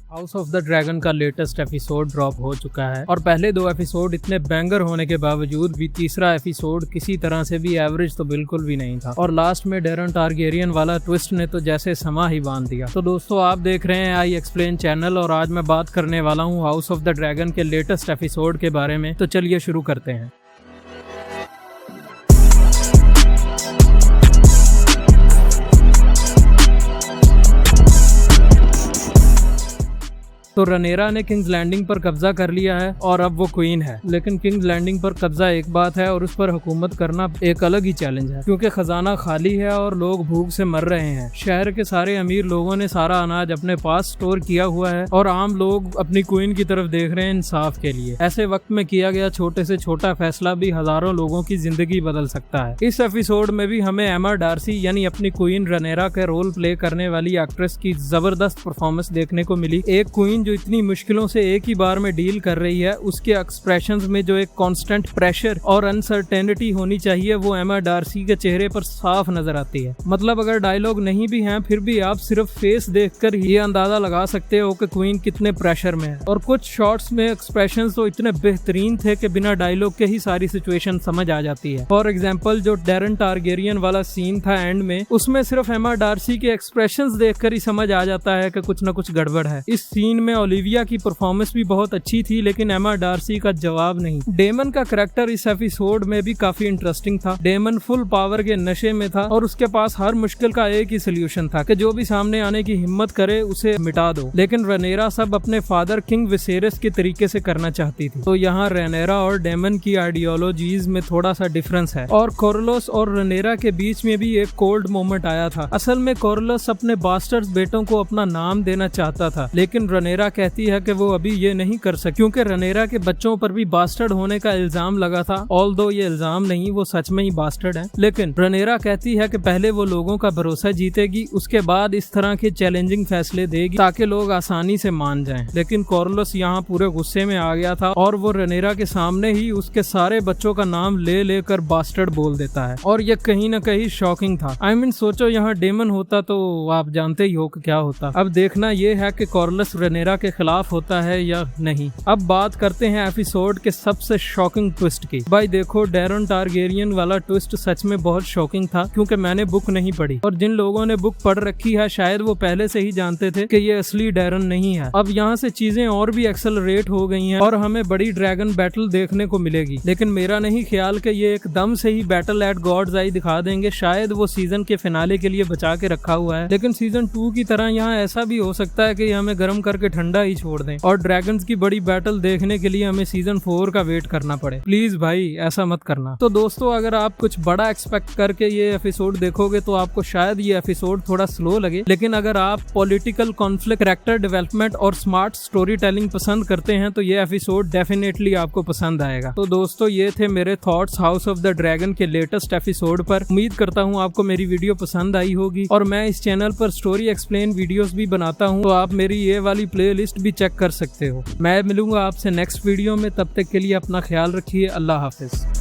House of the dragon का latest episode drop हो चुका है और पहले 2 एपिसोड इतने बैंगर होने के बावजूद भी तीसरा एपिसोड किसी तरह से भी एवरेज तो बिल्कुल भी नहीं था और लास्ट में डेरन टारगेरियन वाला ट्विस्ट ने तो जैसे समा ही बांध दिया। तो दोस्तों आप देख रहे हैं आई एक्सप्लेन चैनल और आज मैं बात करने वाला हूँ हाउस ऑफ द ड्रैगन के लेटेस्ट एपिसोड के बारे में। तो चलिए शुरू करते हैं। तो रनेरा ने किंग्स लैंडिंग पर कब्जा कर लिया है और अब वो क्वीन है, लेकिन किंग्स लैंडिंग पर कब्जा एक बात है और उस पर हुकूमत करना एक अलग ही चैलेंज है, क्योंकि खजाना खाली है और लोग भूख से मर रहे हैं। शहर के सारे अमीर लोगों ने सारा अनाज अपने पास स्टोर किया हुआ है और आम लोग अपनी क्वीन की तरफ देख रहे हैं इंसाफ के लिए। ऐसे वक्त में किया गया छोटे से छोटा फैसला भी हजारों लोगों की जिंदगी बदल सकता है। इस एपिसोड में भी हमें एमा डार्सी यानी अपनी क्वीन रनेरा के रोल प्ले करने वाली एक्ट्रेस की जबरदस्त परफॉर्मेंस देखने को मिली। एक क्वीन जो इतनी मुश्किलों से एक ही बार में डील कर रही है, उसके एक्सप्रेशंस में जो एक कांस्टेंट प्रेशर और अनसर्टेनिटी होनी चाहिए वो एमा डार्सी के चेहरे पर साफ नजर आती है। मतलब अगर डायलॉग नहीं भी हैं फिर भी आप सिर्फ फेस देखकर ही अंदाजा लगा सकते हो कि क्वीन कितने प्रेशर में है। और कुछ शॉट्स में एक्सप्रेशंस तो इतने बेहतरीन थे कि बिना डायलॉग के ही सारी सिचुएशन समझ आ जाती है। फॉर एग्जाम्पल जो डेरन टारगेरियन वाला सीन था एंड में, उसमें सिर्फ एमा डार्सी के एक्सप्रेशंस देखकर ही समझ आ जाता है कि कुछ न कुछ गड़बड़ है। इस सीन में ओलिविया की परफॉर्मेंस भी बहुत अच्छी थी, लेकिन एमा डार्सी का जवाब नहीं। डेमन का करैक्टर इस एपिसोड में भी काफी इंटरेस्टिंग था। डेमन फुल पावर के नशे में था और उसके पास हर मुश्किल का एक ही सोल्यूशन था कि जो भी सामने आने की हिम्मत करे उसे मिटा दो। लेकिन रनेरा सब अपने फादर किंग विसेरिस के तरीके से करना चाहती थी। तो यहाँ रनेरा और डेमन की आइडियोलॉजीज में थोड़ा सा डिफरेंस है और कोरलोस और रनेरा के बीच में भी एक कोल्ड मोमेंट आया था। असल में कोरलोस अपने बास्टर्ड बेटों को अपना नाम देना चाहता था, लेकिन रनेरा कहती है कि वो अभी ये नहीं कर सके क्योंकि रनेरा के बच्चों पर भी बास्टर्ड होने का इल्जाम लगा था। ऑल्दो ये इल्जाम नहीं, वो सच में ही बास्टर्ड है। लेकिन रनेरा कहती है कि पहले वो लोगों का भरोसा जीतेगी, उसके बाद इस तरह के चैलेंजिंग फैसले देगी ताकि लोग आसानी से मान जाएं। लेकिन कोरलोस यहाँ पूरे गुस्से में आ गया था और वो रनेरा के सामने ही उसके सारे बच्चों का नाम ले लेकर बास्टर्ड बोल देता है और ये कहीं न कहीं शॉकिंग था। आई मीन सोचो यहाँ डेमन होता तो आप जानते ही हो कि क्या होता। अब देखना ये है कि कोरलोस रनेरा के खिलाफ होता है या नहीं। अब बात करते हैं एपिसोड के सबसे शॉकिंग ट्विस्ट की। भाई देखो, डेरन टारगेरियन वाला ट्विस्ट सच में बहुत शॉकिंग था, क्योंकि मैंने बुक नहीं पढ़ी और जिन लोगों ने बुक पढ़ रखी है शायद वो पहले से ही जानते थे कि ये असली डेरन नहीं है। अब यहाँ से चीजें और भी एक्सेलरेट हो गई हैं और हमें बड़ी ड्रैगन बैटल देखने को मिलेगी। लेकिन मेरा नहीं ख्याल कि ये एकदम से ही बैटल एट गॉड्स आई दिखा देंगे। शायद वो सीजन के फिनाले के लिए बचा के रखा हुआ है, लेकिन सीजन 2 की तरह यहाँ ऐसा भी हो सकता है कि हमें गर्म करके ठंडा ही छोड़ दें और ड्रैगन्स की बड़ी बैटल देखने के लिए हमें सीजन 4 का वेट करना पड़े। प्लीज भाई ऐसा मत करना। तो दोस्तों अगर आप कुछ बड़ा एक्सपेक्ट करके ये एपिसोड देखोगे तो आपको शायद ये एपिसोड थोड़ा स्लो लगे, लेकिन अगर आप पॉलिटिकल कॉन्फ्लिक्ट, कैरेक्टर डेवलपमेंट और स्मार्ट स्टोरी टेलिंग पसंद करते हैं तो ये एपिसोड डेफिनेटली आपको पसंद आएगा। तो दोस्तों ये थे मेरे thoughts house of the dragon के लेटेस्ट एपिसोड पर। उम्मीद करता हूँ आपको मेरी वीडियो पसंद आई होगी और मैं इस चैनल पर स्टोरी एक्सप्लेन वीडियोस भी बनाता हूँ, तो आप मेरी ये वाली प्लेलिस्ट भी चेक कर सकते हो। मैं मिलूंगा आपसे नेक्स्ट वीडियो में, तब तक के लिए अपना ख्याल रखिए। अल्लाह हाफिज।